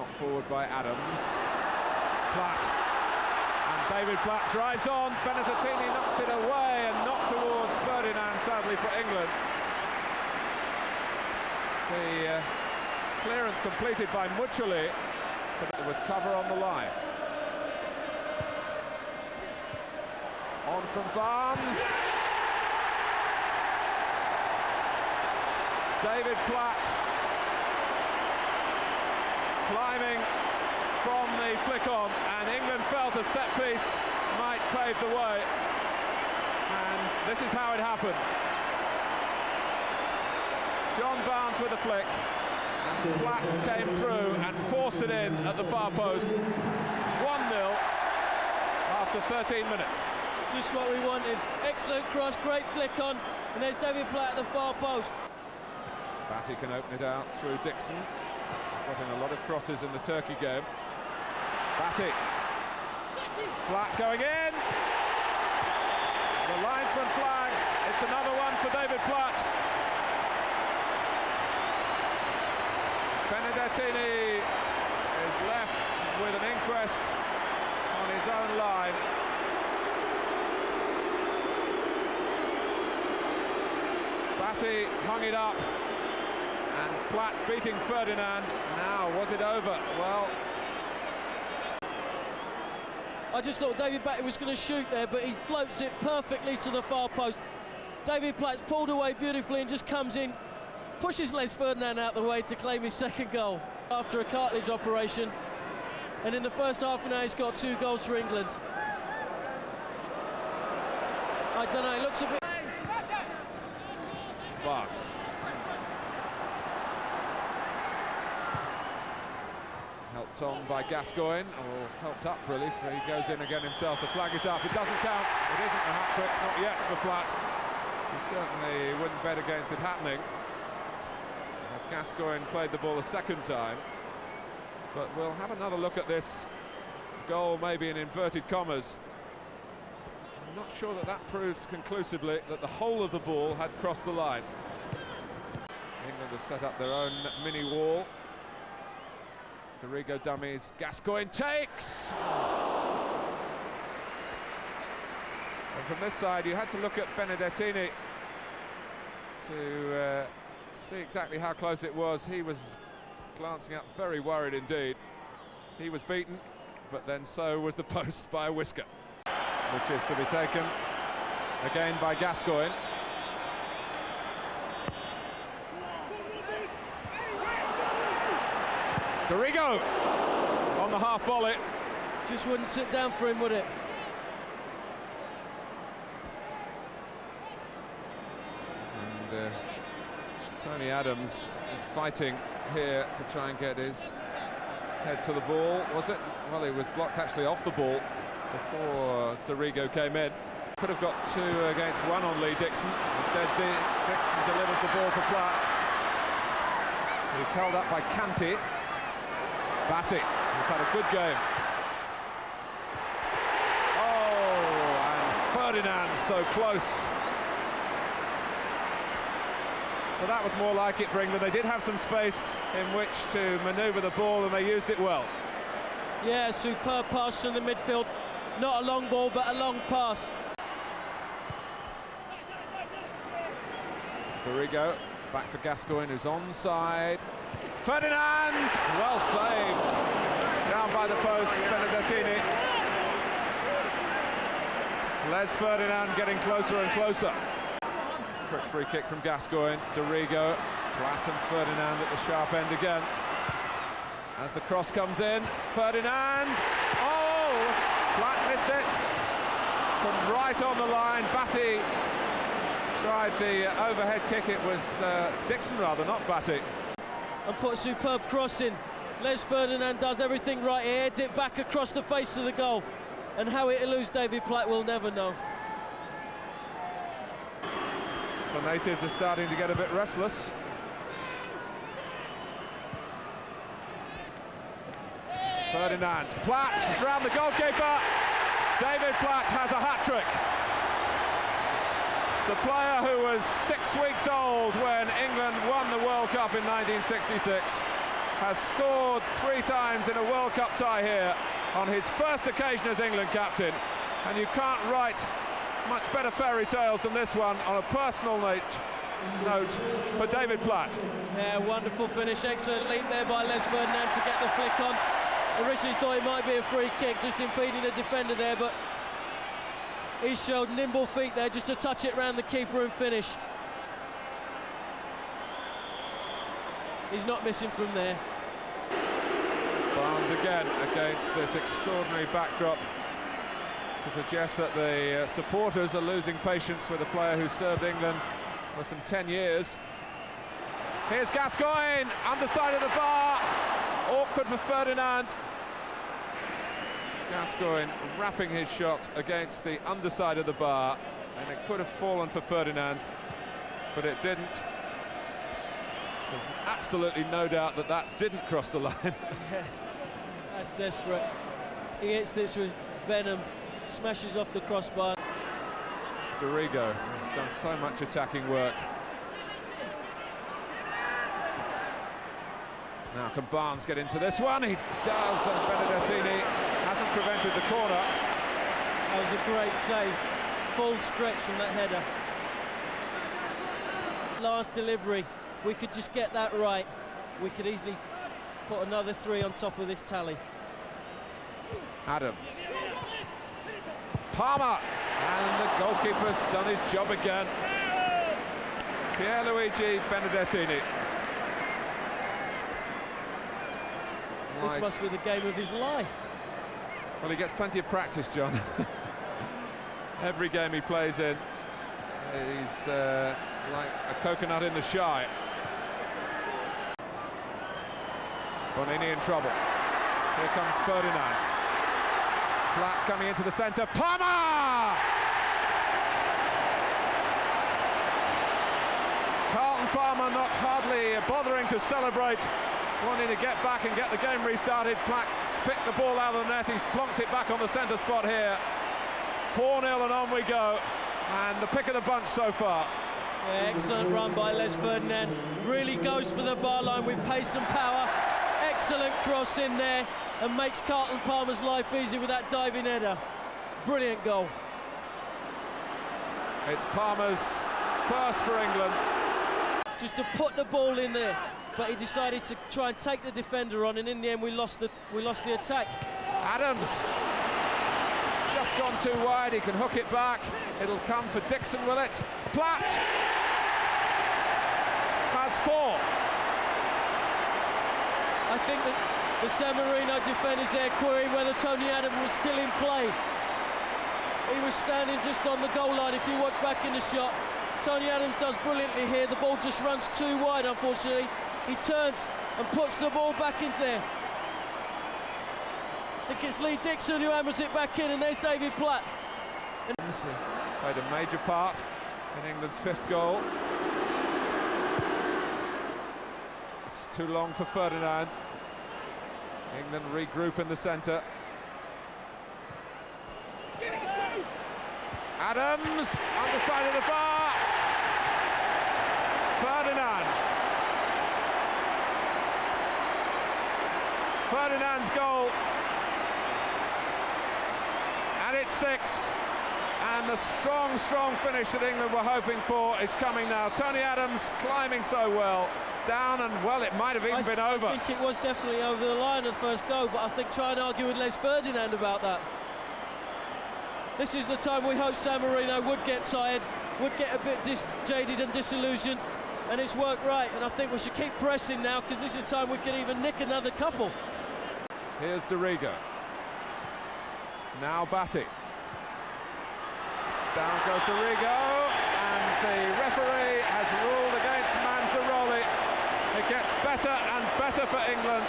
knocked forward by Adams. Platt, and David Platt drives on. Benedettini knocks it away and not towards Ferdinand, sadly for England. The clearance completed by Muccioli, but there was cover on the line. On from Barnes. David Platt climbing from the flick on, and England felt a set piece might pave the way, and this is how it happened. John Barnes with a flick, and Platt came through and forced it in at the far post. 1-0 after 13 minutes. Just what we wanted. Excellent cross, great flick on, and there's David Platt at the far post. Batty can open it out through Dixon. Got in a lot of crosses in the Turkey game. Batty. Platt going in. The linesman flags. It's another one for David Platt. Benedettini is left with an inquest on his own line. Batty hung it up, and Platt beating Ferdinand. Now, was it over? Well, I just thought David Batty was going to shoot there, but he floats it perfectly to the far post. David Platt's pulled away beautifully and just comes in, pushes Les Ferdinand out the way to claim his second goal after a cartilage operation. And in the first half an hour, he's got 2 goals for England. I don't know, it looks a bit... Barnes. Helped on by Gascoigne, or helped up really, for he goes in again himself. The flag is up, it doesn't count. It isn't a hat-trick, not yet for Platt. He certainly wouldn't bet against it happening, as Gascoigne played the ball a second time. But we'll have another look at this goal, maybe in inverted commas. I'm not sure that that proves conclusively that the whole of the ball had crossed the line. England have set up their own mini wall. Dorigo dummies, Gascoigne takes! And from this side you had to look at Benedettini to see exactly how close it was. He was glancing up, very worried indeed. He was beaten, but then so was the post by a whisker. Which is to be taken again by Gascoigne. Dorigo on the half volley. Just wouldn't sit down for him, would it? And Tony Adams fighting here to try and get his head to the ball, was it? Well, he was blocked actually off the ball before Dorigo came in. Could have got 2 against 1 on Lee Dixon. Instead, Dixon delivers the ball for Platt. He's held up by Kanté. Batty has had a good game. Oh, and Ferdinand so close. But that was more like it for England. They did have some space in which to manoeuvre the ball, and they used it well. Yeah, superb pass from the midfield. Not a long ball, but a long pass. Dorigo, back for Gascoigne, who's onside. Ferdinand, well saved. Down by the post, Benedettini. Les Ferdinand getting closer and closer. Quick free kick from Gascoigne. Dorigo, Platt and Ferdinand at the sharp end again. As the cross comes in, Ferdinand. Oh, Platt missed it. From right on the line, Batty tried the overhead kick. It was Dixon rather, not Batty. And put a superb cross in. Les Ferdinand does everything right. He heads it back across the face of the goal. And how it eludes David Platt, we'll never know. The natives are starting to get a bit restless. Ferdinand, Platt is round the goalkeeper. David Platt has a hat-trick. The player who was 6 weeks old when England won the World Cup in 1966 has scored 3 times in a World Cup tie here on his first occasion as England captain, and you can't write much better fairy tales than this one on a personal note for David Platt. Yeah, wonderful finish, excellent leap there by Les Ferdinand to get the flick on. Originally thought it might be a free kick, just impeding the defender there, but he showed nimble feet there just to touch it round the keeper and finish. He's not missing from there. Barnes again against this extraordinary backdrop to suggest that the supporters are losing patience with a player who served England for some 10 years. Here's Gascoigne, underside of the bar, awkward for Ferdinand. Gascoigne wrapping his shot against the underside of the bar, and it could have fallen for Ferdinand, but it didn't. There's absolutely no doubt that that didn't cross the line. Yeah, that's desperate. He hits this with venom, smashes off the crossbar. Dorigo has done so much attacking work. Now can Barnes get into this one? He does, and Benedettini hasn't prevented the corner. That was a great save, full stretch from that header. Last delivery, if we could just get that right, we could easily put another 3 on top of this tally. Adams. Palmer, and the goalkeeper's done his job again. Pierluigi Benedettini. This must be the game of his life. Well, he gets plenty of practice, John. Every game he plays in, he's like a coconut in the shy. Bonini in trouble. Here comes Ferdinand. Platt coming into the centre. Palmer! Carlton Palmer not hardly bothering to celebrate, wanting to get back and get the game restarted. Platt picked the ball out of the net. He's plonked it back on the centre spot here. 4-0 and on we go. And the pick of the bunch so far. Yeah, excellent run by Les Ferdinand. Really goes for the bar line with pace and power. Excellent cross in there and makes Carlton Palmer's life easy with that diving header. Brilliant goal. It's Palmer's first for England. Just to put the ball in there, but he decided to try and take the defender on, and in the end we lost the attack. Adams just gone too wide. He can hook it back. It'll come for Dixon, will it? Platt has 4. I think that the San Marino defenders there querying whether Tony Adams was still in play. He was standing just on the goal line. If you watch back in the shot, Tony Adams does brilliantly here. The ball just runs too wide, unfortunately. He turns and puts the ball back in there. I think it's Lee Dixon who hammers it back in, and there's David Platt. And played a major part in England's 5th goal. It's too long for Ferdinand. England regroup in the centre. Adams, underside of the bar. Ferdinand's goal. And it's 6. And the strong finish that England were hoping for is coming now. Tony Adams climbing so well. Down and, well, it might have even been over. I think it was definitely over the line of the first goal, but I think try and argue with Les Ferdinand about that. This is the time we hope San Marino would get tired, would get a bit jaded and disillusioned, and it's worked right, and I think we should keep pressing now, because this is time we could even nick another couple. Here's Dorigo. Now Batty. Down goes Dorigo, and the referee has ruled against Manzaroli. It gets better and better for England.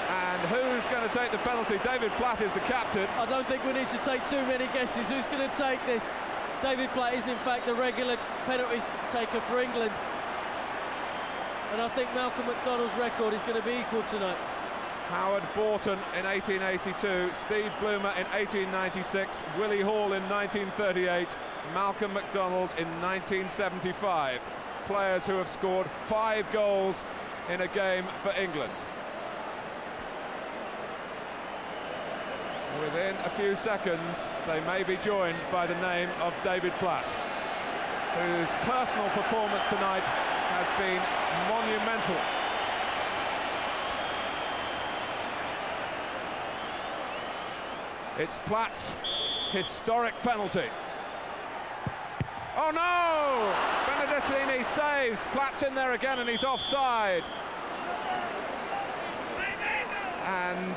And who's going to take the penalty? David Platt is the captain. I don't think we need to take too many guesses. Who's going to take this? David Platt is in fact the regular penalty taker for England. And I think Malcolm McDonald's record is going to be equal tonight. Howard Borton in 1882, Steve Bloomer in 1896, Willie Hall in 1938, Malcolm McDonald in 1975. Players who have scored 5 goals in a game for England. Within a few seconds, they may be joined by the name of David Platt, whose personal performance tonight has been monumental. It's Platt's historic penalty. Oh no! Benedettini saves. Platt's in there again and he's offside. And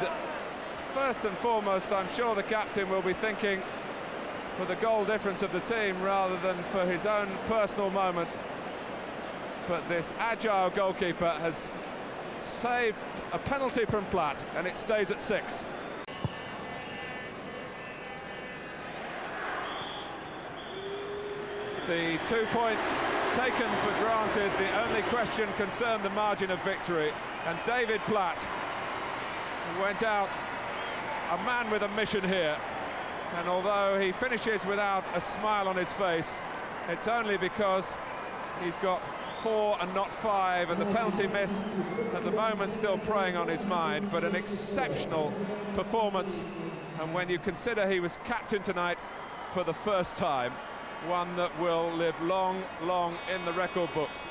first and foremost, I'm sure the captain will be thinking for the goal difference of the team rather than for his own personal moment. But this agile goalkeeper has saved a penalty from Platt, and it stays at 6. The 2 points taken for granted, the only question concerned the margin of victory, and David Platt went out a man with a mission here, and although he finishes without a smile on his face, it's only because he's got 4 and not 5, and the penalty miss at the moment still preying on his mind, but an exceptional performance, and when you consider he was captain tonight for the first time, one that will live long, long in the record books.